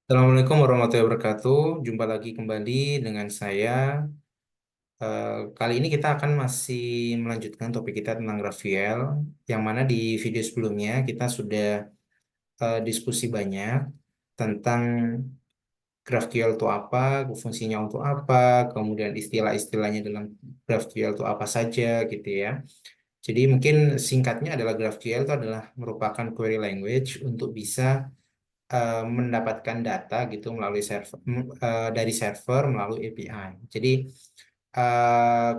Assalamualaikum warahmatullahi wabarakatuh. Jumpa lagi kembali dengan saya. Kali ini kita akan masih melanjutkan topik kita tentang GraphQL, yang mana di video sebelumnya kita sudah diskusi banyak tentang GraphQL itu apa, fungsinya untuk apa, kemudian istilah-istilahnya dalam GraphQL itu apa saja gitu ya. Jadi mungkin singkatnya adalah GraphQL itu adalah merupakan query language untuk bisa mendapatkan data gitu melalui dari server melalui API. Jadi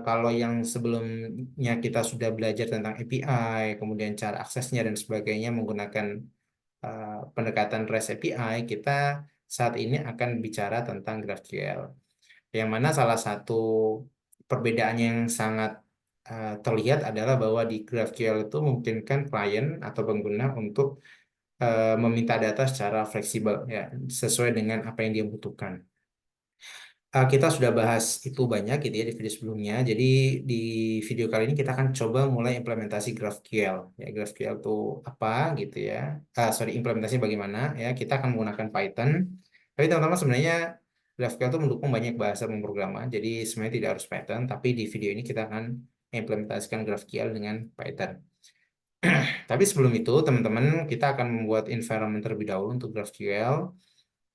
kalau yang sebelumnya kita sudah belajar tentang API, kemudian cara aksesnya dan sebagainya menggunakan pendekatan REST API, kita saat ini akan bicara tentang GraphQL. Yang mana salah satu perbedaan yang sangat terlihat adalah bahwa di GraphQL itu memungkinkan klien atau pengguna untuk meminta data secara fleksibel ya sesuai dengan apa yang dia butuhkan. Kita sudah bahas itu banyak gitu ya di video sebelumnya. Jadi di video kali ini kita akan coba mulai implementasi GraphQL. Ya, GraphQL itu apa gitu ya. Sorry, implementasi bagaimana ya. Kita akan menggunakan Python. Tapi teman-teman sebenarnya GraphQL itu mendukung banyak bahasa pemrograman. Jadi sebenarnya tidak harus Python. Tapi di video ini kita akan implementasikan GraphQL dengan Python. Tapi sebelum itu, teman-teman, kita akan membuat environment terlebih dahulu untuk GraphQL,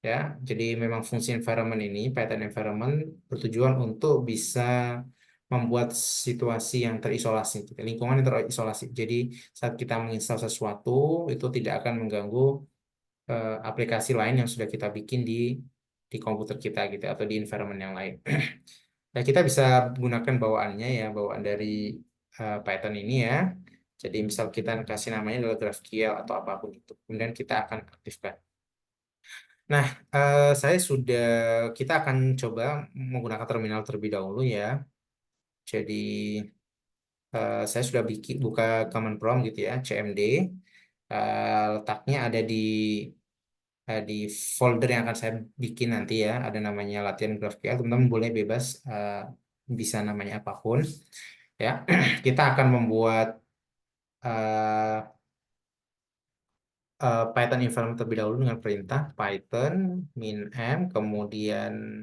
ya. Jadi memang fungsi environment ini, Python environment, bertujuan untuk bisa membuat situasi yang terisolasi, gitu, lingkungan yang terisolasi. Jadi saat kita menginstal sesuatu, itu tidak akan mengganggu aplikasi lain yang sudah kita bikin di komputer kita, gitu, atau di environment yang lain. Ya, kita bisa gunakan bawaannya ya, bawaan dari Python ini ya. Jadi misal kita kasih namanya adalah GraphQL atau apapun itu. Kemudian kita akan aktifkan. Nah, kita akan coba menggunakan terminal terlebih dahulu ya. Jadi saya sudah buka command prompt gitu ya, cmd. Letaknya ada di folder yang akan saya bikin nanti ya. Ada namanya latihan GraphQL. Teman-teman boleh bebas bisa namanya apapun ya. Kita akan membuat eh, Python environment terlebih dahulu dengan perintah Python min-m, kemudian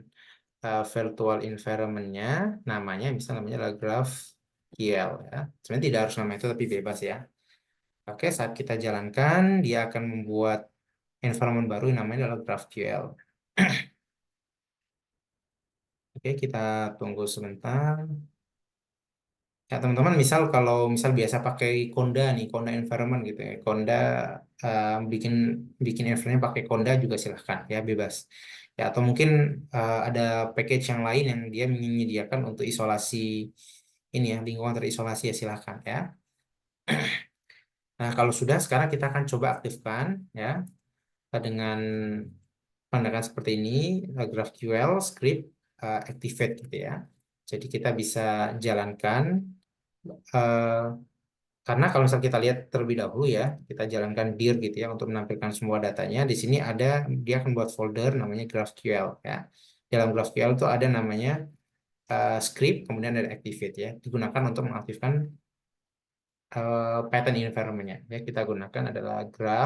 virtual environment-nya namanya adalah GraphQL ya. Sebenarnya tidak harus nama itu tapi bebas ya. Oke, saat kita jalankan dia akan membuat environment baru yang namanya adalah GraphQL. Oke, kita tunggu sebentar. Ya, teman-teman, kalau misal biasa pakai Conda nih, Conda environment gitu ya. Conda bikin bikin environment pakai Conda juga silahkan ya, bebas. Ya, atau mungkin ada package yang lain yang dia menyediakan untuk isolasi ini ya, lingkungan terisolasi ya silahkan ya. Nah, kalau sudah sekarang kita akan coba aktifkan ya dengan pandangan seperti ini, GraphQL script activate gitu ya. Jadi kita bisa jalankan eh, karena kalau misal kita lihat terlebih dahulu ya, kita jalankan dir gitu ya untuk menampilkan semua datanya. Di sini dia akan buat folder namanya GraphQL ya. Dalam GraphQL itu ada namanya script, kemudian ada activate ya. Digunakan untuk mengaktifkan Python environment-nya. Ya, kita gunakan adalah GraphQL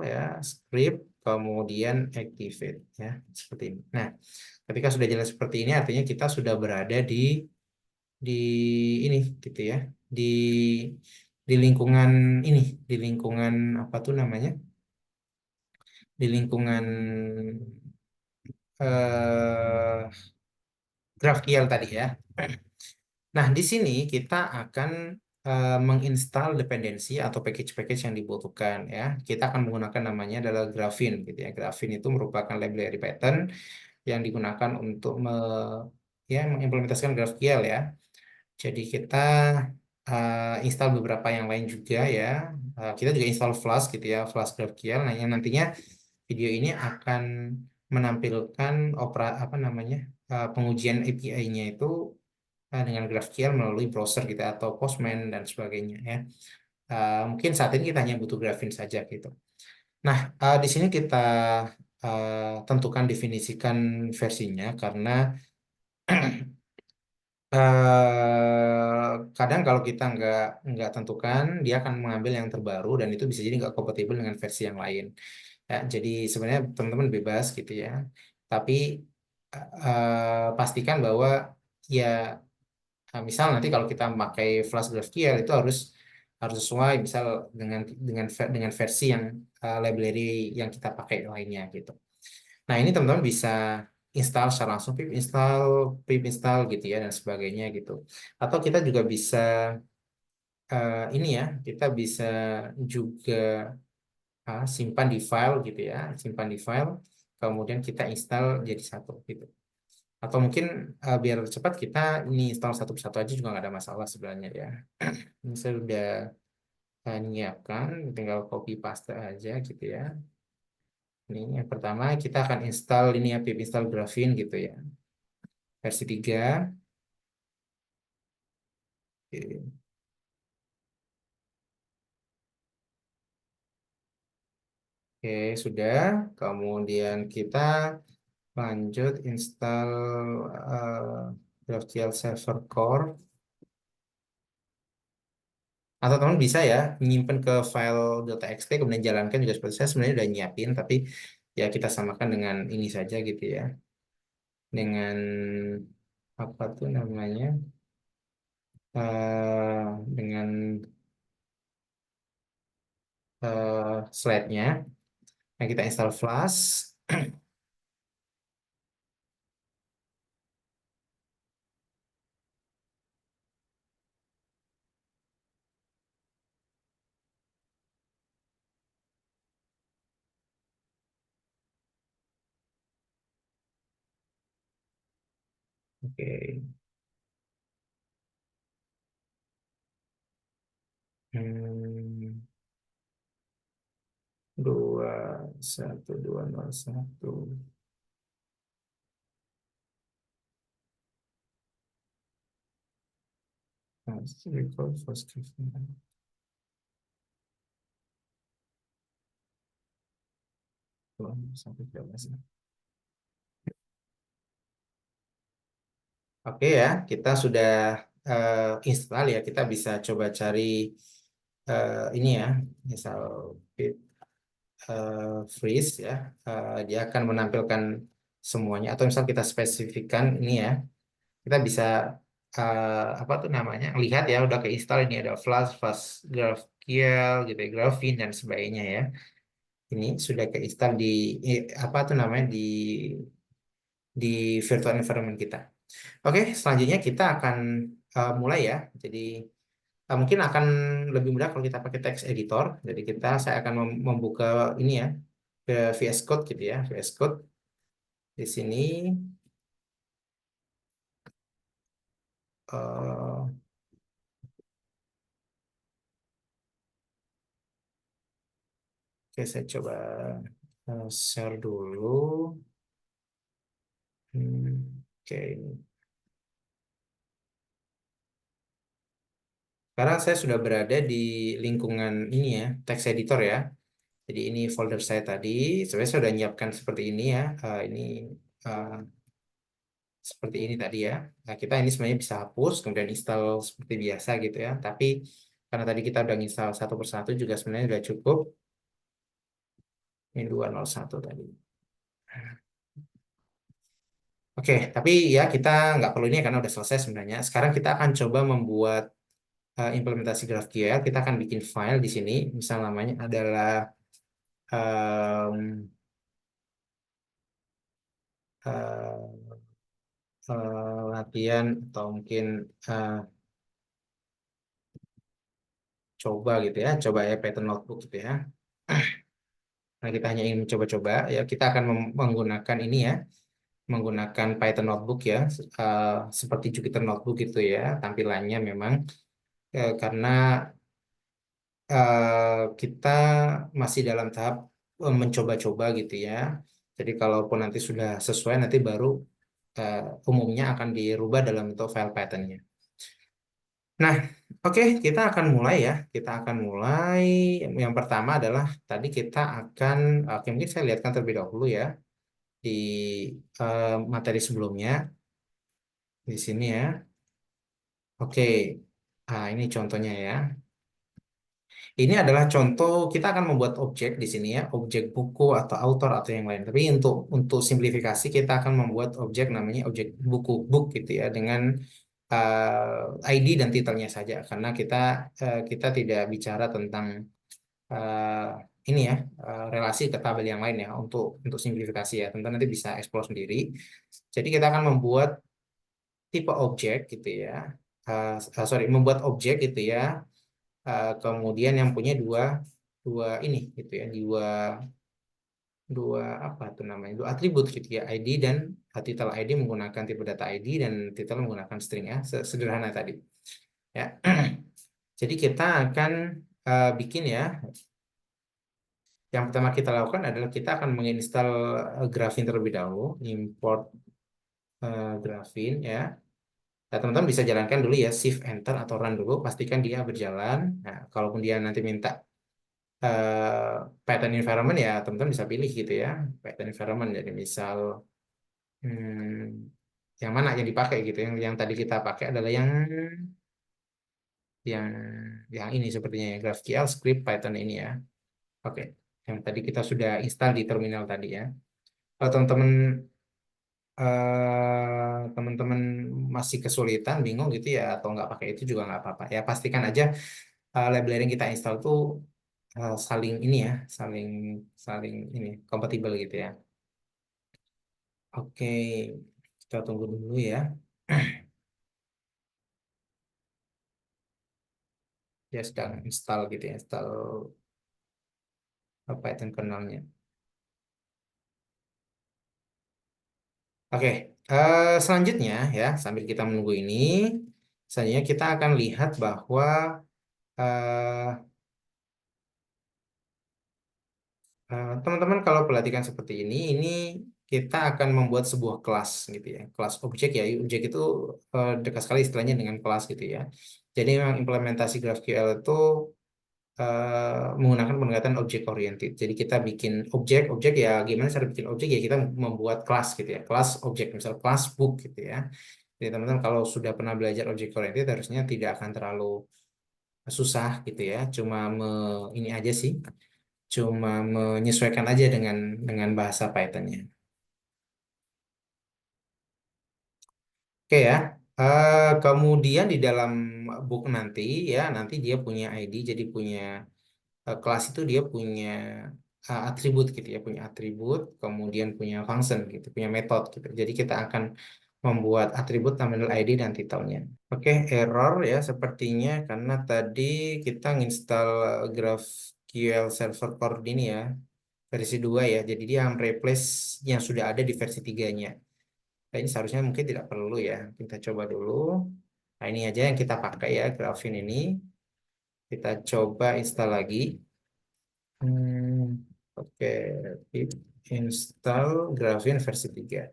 ya, script, kemudian activate ya, seperti ini. Nah, ketika sudah jelas seperti ini, artinya kita sudah berada di ini gitu ya di lingkungan ini di lingkungan apa tuh namanya di lingkungan eh GraphQL tadi ya. Nah, di sini kita akan menginstal dependensi atau package-package yang dibutuhkan ya. Kita akan menggunakan namanya adalah Graphene gitu ya. Graphene itu merupakan library Python yang digunakan untuk mengimplementasikan GraphQL ya. Jadi kita install beberapa yang lain juga ya. Kita juga install Flask gitu ya, Flask GraphQL. Nah, yang nantinya video ini akan menampilkan apa namanya pengujian API-nya itu dengan GraphQL melalui browser gitu ya, atau Postman dan sebagainya ya. Mungkin saat ini kita hanya butuh Graphene saja gitu. Nah, di sini kita tentukan definisikan versinya karena kadang kalau kita nggak tentukan dia akan mengambil yang terbaru dan itu bisa jadi nggak kompatibel dengan versi yang lain. Ya, jadi sebenarnya teman-teman bebas gitu ya. Tapi pastikan bahwa ya misal nanti kalau kita memakai Flash GraphQL itu harus harus sesuai misal dengan versi yang library yang kita pakai lainnya gitu. Nah, ini teman-teman bisa install secara langsung pip install gitu ya dan sebagainya gitu. Atau kita juga bisa ini ya, kita bisa juga simpan di file gitu ya, simpan di file, kemudian kita install jadi satu gitu. Atau mungkin biar cepat kita ini install satu persatu aja juga nggak ada masalah sebenarnya ya. Ini saya udah nyiapkan, tinggal copy paste aja gitu ya. Ini yang pertama kita akan install ini ya, pip install Graphene gitu ya, versi 3. Oke, Oke, sudah. Kemudian kita lanjut install GraphQL Server Core. Atau teman bisa ya menyimpan ke file .txt kemudian jalankan juga seperti saya sebenarnya udah nyiapin tapi ya kita samakan dengan ini saja gitu ya. Dengan apa tuh namanya? Dengan slide-nya. Nah, kita install Flash. Oke. Hmm, 21201. Nah, record for scripting. 212. Oke ya, kita sudah install ya. Kita bisa coba cari ini ya, misal pip freeze ya. Dia akan menampilkan semuanya. Atau misal kita spesifikkan ini ya, kita bisa apa tuh namanya? Lihat ya, udah keinstall ini ada Flash, Flash GraphQL, gitu ya, Graphene dan sebagainya ya. Ini sudah keinstall di apa tuh namanya di virtual environment kita. Oke, selanjutnya kita akan mulai ya. Jadi mungkin akan lebih mudah kalau kita pakai text editor. Jadi saya akan membuka ini ya, ke VS Code gitu ya, VS Code di sini. eh, oke, saya coba share dulu. Oke, sekarang saya sudah berada di lingkungan ini ya, text editor ya. Jadi ini folder saya tadi. Sebenarnya saya sudah menyiapkan seperti ini ya. Ini eh, seperti ini tadi ya. Nah, kita ini sebenarnya bisa hapus, kemudian install seperti biasa gitu ya. Tapi karena tadi kita udah install satu persatu juga sebenarnya sudah cukup. Ini 201 tadi. Oke, tapi ya kita nggak perlu ini karena udah selesai sebenarnya. Sekarang kita akan coba membuat implementasi GraphQL. Kita akan bikin file di sini. Misal namanya adalah em, eh, latihan atau mungkin eh, coba gitu ya. Coba ya Python Notebook gitu ya. Nah, kita hanya ingin mencoba-coba ya. Kita akan menggunakan ini ya, menggunakan Python Notebook ya, eh, seperti Jupyter Notebook gitu ya, tampilannya memang karena kita masih dalam tahap mencoba-coba gitu ya. Jadi kalaupun nanti sudah sesuai, nanti baru eh, umumnya akan dirubah dalam bentuk file Python-nya. Nah, oke, kita akan mulai ya. Kita akan mulai. Yang pertama adalah tadi kita akan, oke, mungkin saya lihatkan terlebih dahulu ya di materi sebelumnya di sini ya. Oke, ini contohnya ya. Ini adalah contoh kita akan membuat objek di sini ya, objek buku atau author atau yang lain. Tapi untuk simplifikasi kita akan membuat objek namanya objek buku book gitu ya dengan ID dan titelnya saja karena kita tidak bicara tentang eh, ini ya relasi ke tabel yang lain ya untuk simplifikasi ya. Tentu nanti bisa explore sendiri. Jadi kita akan membuat tipe objek gitu ya. Sorry, membuat objek gitu ya. Kemudian yang punya dua dua ini gitu ya, dua dua apa tuh namanya? Dua atribut gitu ya, ID dan title ID menggunakan tipe data ID dan title menggunakan string ya. Sederhana tadi. Ya. Jadi kita akan bikin ya. Yang pertama kita lakukan adalah kita akan menginstal Graphene terlebih dahulu, import Graphene ya. Nah, teman-teman bisa jalankan dulu ya, Shift Enter atau Run dulu, pastikan dia berjalan. Nah, kalaupun dia nanti minta Python environment ya, teman-teman bisa pilih gitu ya, Python environment. Jadi misal yang mana yang dipakai gitu, yang tadi kita pakai adalah yang yang ini sepertinya ya, GraphQL script Python ini ya. Oke, yang tadi kita sudah install di terminal tadi ya. Kalau teman-teman masih kesulitan, bingung gitu ya, atau nggak pakai itu juga nggak apa-apa. Ya pastikan aja library yang kita install tuh saling ini ya, saling saling ini kompatibel gitu ya. Oke, kita tunggu dulu ya. Dia sedang install gitu ya, install Python kernelnya. Oke, selanjutnya ya, sambil kita menunggu ini, selanjutnya kita akan lihat bahwa eh, teman-teman kalau perhatikan seperti ini kita akan membuat sebuah kelas gitu ya, kelas objek ya, objek itu dekat sekali istilahnya dengan kelas gitu ya. Jadi memang implementasi GraphQL itu menggunakan pendekatan objek oriented. Jadi kita bikin objek ya, gimana cara bikin objek ya kita membuat kelas gitu ya, kelas objek, misal kelas book gitu ya. Jadi teman-teman kalau sudah pernah belajar objek oriented harusnya tidak akan terlalu susah gitu ya. Ini aja sih, cuma menyesuaikan aja dengan bahasa Python-nya. Oke ya. Kemudian di dalam book nanti ya nanti dia punya ID, jadi punya kelas itu dia punya atribut gitu ya, punya atribut, kemudian punya function gitu, punya metode gitu. Jadi kita akan membuat atribut namanya ID dan titelnya. Oke, error ya sepertinya karena tadi kita nginstal GraphQL Server Core ini ya, versi 2 ya. Jadi dia replace yang sudah ada di versi 3-nya. Nah, ini seharusnya mungkin tidak perlu ya. Kita coba dulu. Nah, ini aja yang kita pakai ya, Graphene ini. Kita coba install lagi. Oke, pip install Graphene versi 3.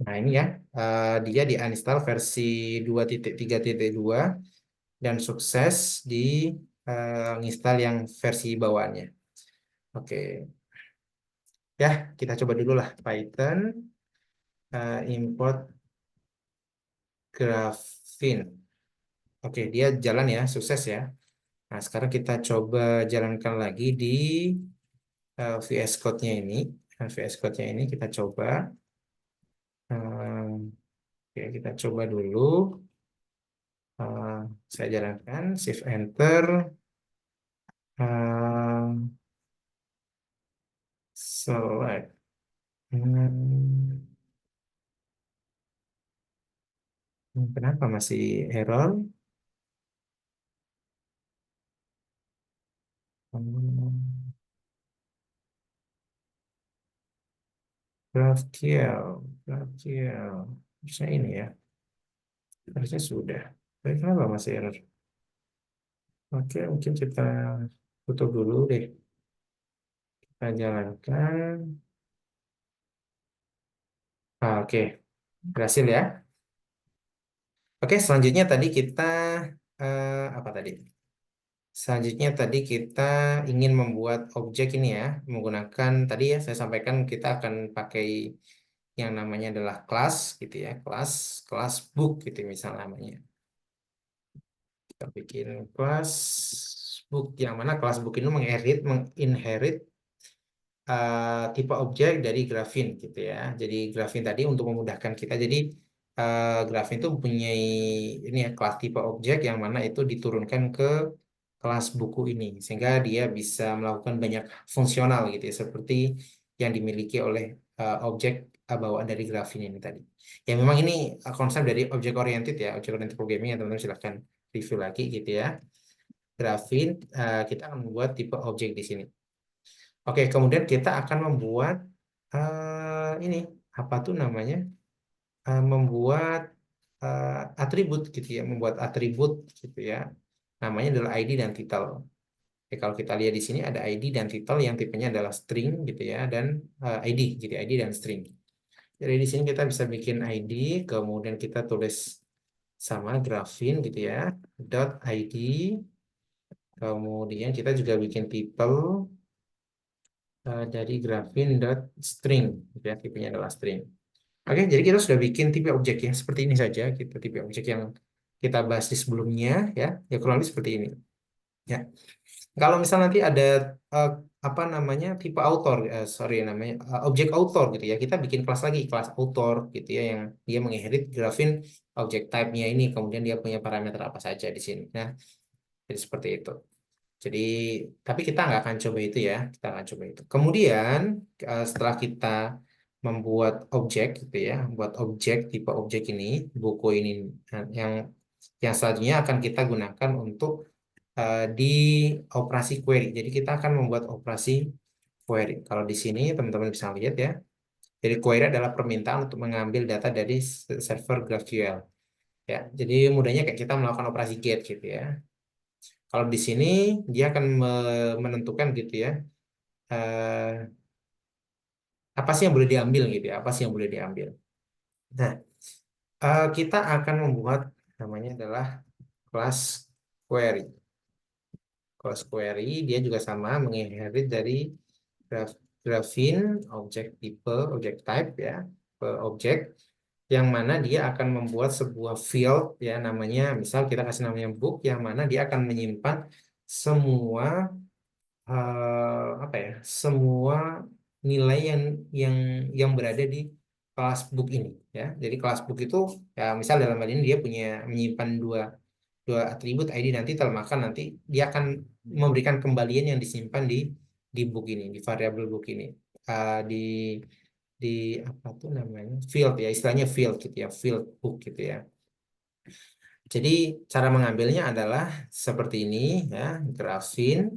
Nah, ini ya, dia di uninstall versi 2.3.2 dan sukses di install yang versi bawaannya. Oke, ya kita coba dulu lah Python import Graphene. Oke, dia jalan ya, sukses ya. Nah, sekarang kita coba jalankan lagi di VS Code-nya ini. Nah, VS Code-nya ini kita coba. Oke, kita coba dulu. Eh, saya jalankan, Shift Enter. eh, Select. Hmm, kenapa masih error? Hmm, GraphQL, GraphQL. Harusnya ini ya, harusnya sudah. Tapi kenapa masih error? Oke, mungkin kita tutup dulu deh. Kita jalankan. Oke, berhasil ya. Oke, selanjutnya tadi kita apa tadi? Selanjutnya tadi kita ingin membuat objek ini ya, menggunakan tadi ya saya sampaikan kita akan pakai yang namanya adalah kelas gitu ya, kelas kelas book gitu misalnya namanya. Kita bikin kelas book yang mana kelas book itu menginherit tipe objek dari Graphene gitu ya. Jadi Graphene tadi untuk memudahkan kita. Jadi Graphene itu mempunyai ini ya kelas tipe objek yang mana itu diturunkan ke kelas buku ini sehingga dia bisa melakukan banyak fungsional gitu ya seperti yang dimiliki oleh objek bawaan dari Graphene ini tadi. Ya memang ini konsep dari objek oriented ya, objek oriented programming ya teman-teman silahkan review lagi gitu ya. Graphene kita akan membuat tipe objek di sini. Oke, kemudian kita akan membuat ini apa tuh namanya? Membuat atribut gitu ya, membuat atribut gitu ya. Namanya adalah ID dan title. Oke, kalau kita lihat di sini ada ID dan title yang tipenya adalah string gitu ya dan ID jadi ID dan string. Jadi di sini kita bisa bikin ID, kemudian kita tulis sama Graphene gitu ya, dot ID, kemudian kita juga bikin title dari Graphene.string gitu ya, tipenya adalah string. Oke, jadi kita sudah bikin tipe objek ya seperti ini saja kita tipe objek yang kita bahas di sebelumnya ya, ya kurang lebih seperti ini. Ya, kalau misal nanti ada eh, apa namanya tipe author, sorry namanya objek author gitu ya, kita bikin kelas lagi kelas author gitu ya yang dia menginherit Graphene objek type-nya ini, kemudian dia punya parameter apa saja di sini. Nah, jadi seperti itu. Jadi, tapi kita nggak akan coba itu ya, kita akan coba itu. Kemudian, setelah kita membuat objek gitu ya, buat objek tipe objek ini, buku ini yang selanjutnya akan kita gunakan untuk di operasi query. Jadi kita akan membuat operasi query. Kalau di sini teman-teman bisa lihat ya, jadi query adalah permintaan untuk mengambil data dari server GraphQL. Ya, jadi mudahnya kayak kita melakukan operasi get gitu ya. Kalau di sini dia akan menentukan gitu ya, eh, apa sih yang boleh diambil gitu ya, apa sih yang boleh diambil. Nah, kita akan membuat namanya adalah kelas query. Kelas query dia juga sama menginherit dari Graphene objek tipe, objek type ya, objek yang mana dia akan membuat sebuah field ya namanya, misal kita kasih namanya book yang mana dia akan menyimpan semua apa ya semua nilai yang berada di kelas book ini ya. Jadi kelas book itu ya misal dalam hal ini dia punya menyimpan dua dua atribut ID dan title, maka nanti dia akan memberikan kembalian yang disimpan di book ini, di variabel book ini. Di apa tuh namanya field ya, istilahnya field gitu ya, field book gitu ya. Jadi cara mengambilnya adalah seperti ini ya, Graphene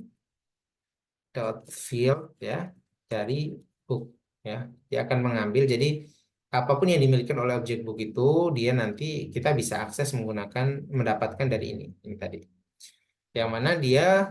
dot field ya dari book ya, dia akan mengambil. Jadi apapun yang dimiliki oleh objek book itu dia nanti kita bisa akses mendapatkan dari ini tadi, yang mana dia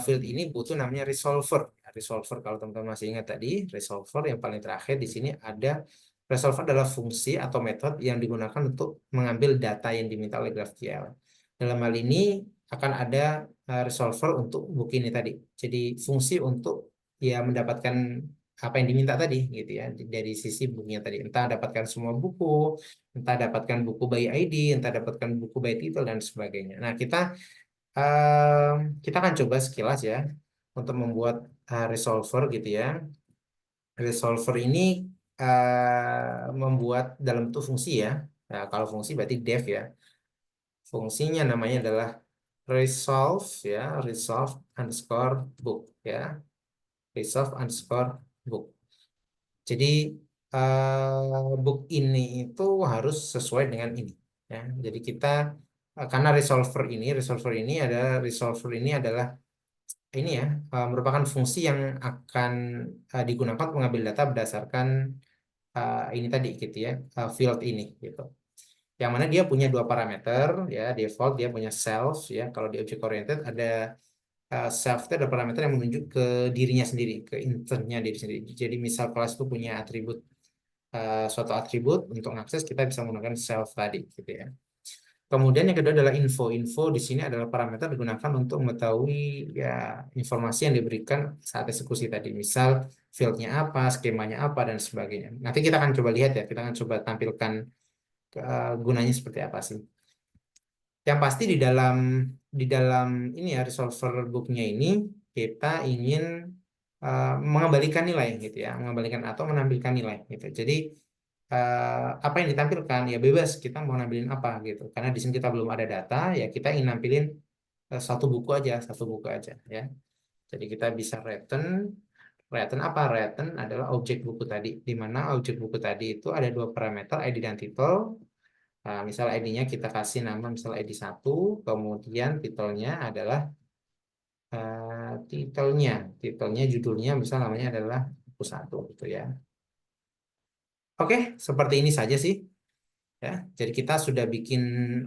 field ini butuh namanya resolver. Resolver kalau teman-teman masih ingat tadi, resolver yang paling terakhir di sini ada. Resolver adalah fungsi atau metode yang digunakan untuk mengambil data yang diminta oleh GraphQL. Dalam hal ini akan ada resolver untuk buku ini tadi. Jadi fungsi untuk ya mendapatkan apa yang diminta tadi gitu ya dari sisi bukunya tadi. Entah dapatkan semua buku, entah dapatkan buku by ID, entah dapatkan buku by title dan sebagainya. Nah, kita akan coba sekilas ya untuk membuat resolver gitu ya. Resolver ini membuat dalam bentuk fungsi ya. Nah, kalau fungsi berarti def ya. Fungsinya namanya adalah resolve ya, resolve underscore book ya, resolve underscore book. Jadi book ini itu harus sesuai dengan ini ya. Jadi kita karena resolver ini adalah ini ya merupakan fungsi yang akan digunakan untuk mengambil data berdasarkan ini tadi gitu ya, field ini gitu. Yang mana dia punya dua parameter ya, default dia punya self ya. Kalau di object oriented ada self itu ada parameter yang menunjuk ke dirinya sendiri, ke internnya diri sendiri. Jadi misal kelas itu punya suatu atribut untuk akses kita bisa menggunakan self tadi gitu ya. Kemudian yang kedua adalah info. Info di sini adalah parameter digunakan untuk mengetahui ya informasi yang diberikan saat eksekusi tadi. Misal fieldnya apa, skemanya apa, dan sebagainya. Nanti kita akan coba lihat ya, kita akan coba tampilkan gunanya seperti apa sih. Yang pasti di dalam ini ya resolver booknya ini kita ingin mengembalikan nilai gitu ya, mengembalikan atau menampilkan nilai gitu. Jadi apa yang ditampilkan ya bebas kita mau nampilin apa gitu. Karena di sini kita belum ada data ya kita ingin nampilin satu buku aja ya. Jadi kita bisa return return apa? Return adalah objek buku tadi, di mana objek buku tadi itu ada dua parameter ID dan title. Nah, misal ID-nya kita kasih nama misal ID 1, kemudian titelnya adalah titelnya, judulnya misal namanya adalah buku 1 gitu ya. Oke, seperti ini saja sih ya. Jadi kita sudah bikin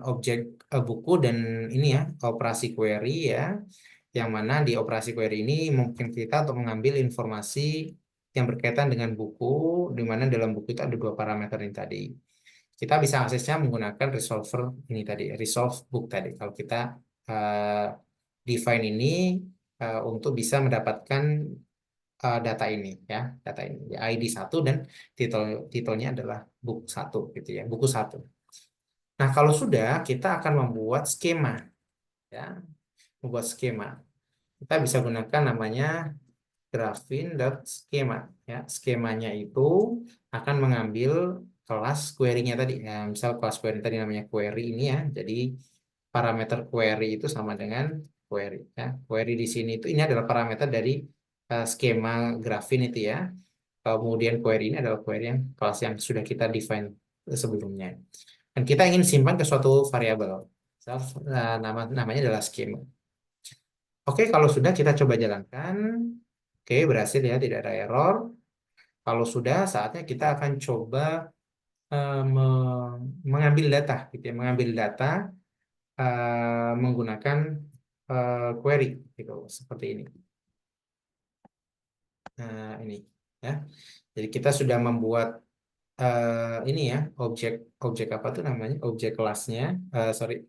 objek buku dan ini ya, operasi query ya. Yang mana di operasi query ini mungkin kita untuk mengambil informasi yang berkaitan dengan buku, di mana dalam buku itu ada dua parameter ini tadi. Kita bisa aksesnya menggunakan resolver ini tadi, resolve book tadi. Kalau kita uh, define ini untuk bisa mendapatkan data ini ya, data ini ya, ID 1 dan titelnya adalah book 1 gitu ya, buku 1. Nah, kalau sudah kita akan membuat skema ya, membuat skema. Kita bisa gunakan namanya graphin.schema ya. Skemanya itu akan mengambil kelas query-nya tadi. Ya, misal kelas query tadi namanya query ini ya. Jadi parameter query itu sama dengan query ya. Query di sini itu ini adalah parameter dari skema graphin itu ya. Kemudian query ini adalah query yang kelas yang sudah kita define sebelumnya. Dan kita ingin simpan ke suatu variabel. Misal, namanya adalah skema. Oke, kalau sudah kita coba jalankan. Oke, berhasil ya, tidak ada error. Kalau sudah, saatnya kita akan coba mengambil data, gitu ya, mengambil data menggunakan query, gitu, seperti ini. Nah, ini, ya. Jadi kita sudah membuat ini ya, objek objek apa tuh namanya, objek kelasnya, sorry,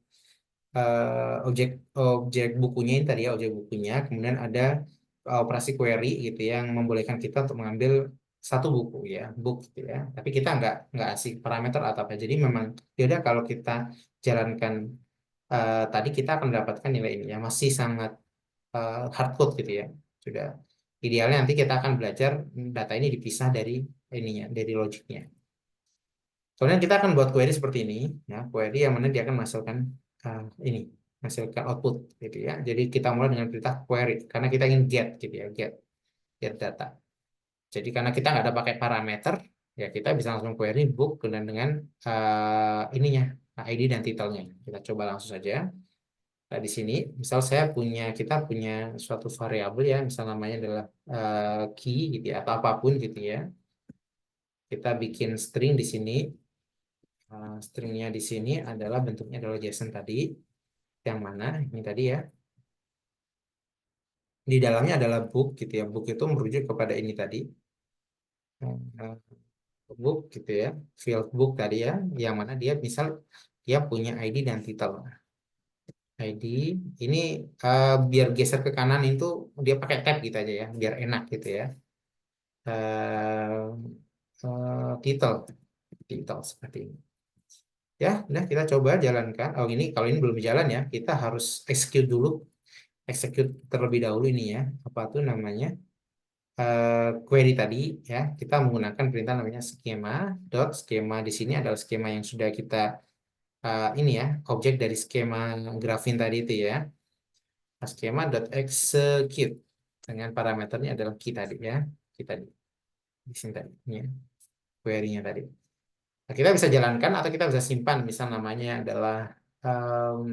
objek objek bukunya ini tadi ya, objek bukunya. Kemudian ada operasi query gitu ya, yang membolehkan kita untuk mengambil satu buku ya, book gitu ya. Tapi kita nggak asik parameter atau apa. Jadi memang yaudah kalau kita jalankan tadi kita akan mendapatkan nilai ini ya, masih sangat hard code gitu ya. Sudah idealnya nanti kita akan belajar data ini dipisah dari ininya, dari logiknya. Kemudian kita akan buat query seperti ini, ya, query yang mana dia akan menghasilkan ini, menghasilkan output, gitu ya. Jadi kita mulai dengan perintah query, karena kita ingin get, gitu ya, get data. Jadi karena kita nggak ada pakai parameter, ya kita bisa langsung query book dengan ininya, ID dan titelnya. Kita coba langsung saja. Nah, di sini, misal kita punya suatu variabel ya, misal namanya adalah key, gitu ya, atau apapun, gitu ya. Kita bikin string di sini. Stringnya di sini adalah bentuknya adalah JSON tadi, yang mana ini tadi ya. Di dalamnya adalah book gitu ya. Book itu merujuk kepada ini tadi, eh, book gitu ya, field book tadi ya, yang mana dia misal dia punya ID dan title. ID ini biar geser ke kanan itu dia pakai tab gitu aja ya, biar enak gitu ya. Eh, title, title seperti ini. Ya, nah kita coba jalankan. Oh ini kalau ini belum jalan ya, kita harus execute dulu, execute terlebih dahulu ini ya. Apa tuh namanya? Query tadi ya. Kita menggunakan perintah namanya skema dot skema di sini adalah skema yang sudah kita ini ya, objek dari skema grafin tadi itu ya. Skema dot execute dengan parameternya adalah key tadi ya. Key tadi di sini tadi ini ya. Query-nya tadi. Nah, kita bisa jalankan atau kita bisa simpan. Misal namanya adalah um,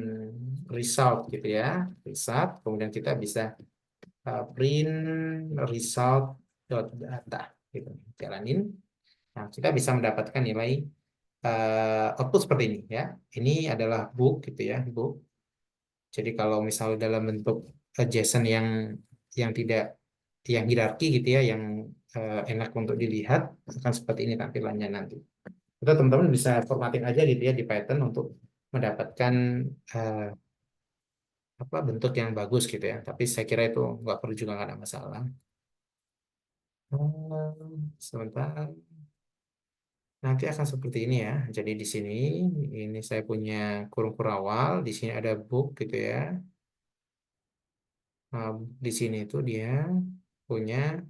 result gitu ya. Result. Kemudian kita bisa print result data gitu. Jalanin. Nah, kita bisa mendapatkan nilai output seperti ini ya. Ini adalah book gitu ya, book. Jadi kalau misal dalam bentuk JSON yang tidak yang hierarki gitu ya, yang enak untuk dilihat akan seperti ini tampilannya nanti. Kita teman-teman bisa formatting aja gitu ya di Python untuk mendapatkan eh, apa bentuk yang bagus gitu ya. Tapi saya kira itu nggak perlu juga nggak ada masalah. Sebentar. Nanti akan seperti ini ya. Jadi di sini ini saya punya kurung kurawal, di sini ada book gitu ya. Nah, di sini itu dia punya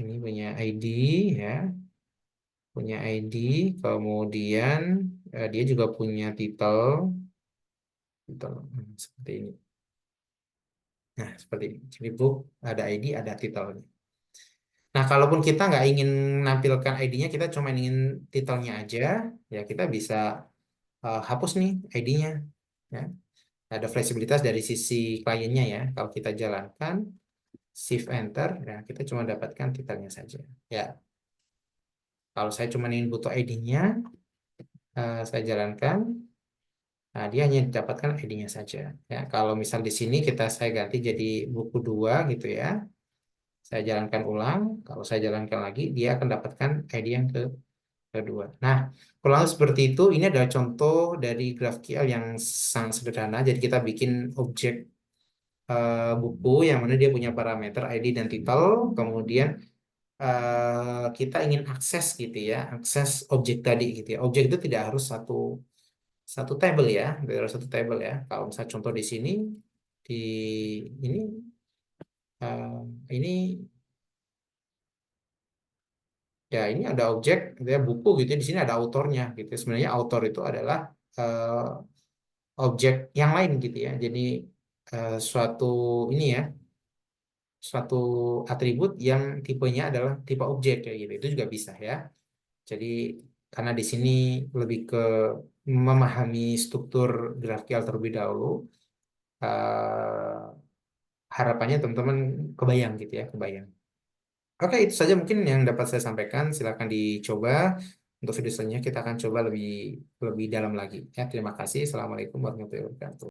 ini punya ID ya, punya ID. Kemudian dia juga punya titel seperti ini. Nah, seperti ini. Jadi book ada ID, ada titelnya. Nah, kalaupun kita nggak ingin menampilkan ID-nya, kita cuma ingin titelnya aja, ya kita bisa hapus nih ID-nya. Ya. Ada fleksibilitas dari sisi kliennya ya. Kalau kita jalankan Shift Enter, ya kita cuma dapatkan titelnya saja. Ya, kalau saya cuma ingin butuh ID-nya, saya jalankan. Nah, dia hanya dapatkan ID-nya saja. Ya, kalau misal di sini saya ganti jadi buku 2 gitu ya. Saya jalankan ulang. Kalau saya jalankan lagi, dia akan dapatkan ID yang kedua. Nah, kalau seperti itu, ini adalah contoh dari GraphQL yang sangat sederhana. Jadi kita bikin objek buku yang mana dia punya parameter ID dan titel. Kemudian kita ingin akses gitu ya, akses objek tadi gitu ya. Objek itu tidak harus satu satu table ya, tidak harus satu table ya. Kalau misalnya contoh di sini di ini ini ya ini ada objek gitu ya buku gitu ya. Di sini ada autornya gitu. Sebenarnya autor itu adalah eh, objek yang lain gitu ya. Jadi suatu ini ya, suatu atribut yang tipenya adalah tipe objek kayak gitu. Itu juga bisa ya. Jadi karena di sini lebih ke memahami struktur GraphQL terlebih dahulu, eh, harapannya teman-teman kebayang gitu ya, kebayang. Oke, itu saja mungkin yang dapat saya sampaikan. Silakan dicoba. Untuk video selanjutnya kita akan coba lebih lebih dalam lagi. Ya, terima kasih. Assalamualaikum warahmatullahi wabarakatuh.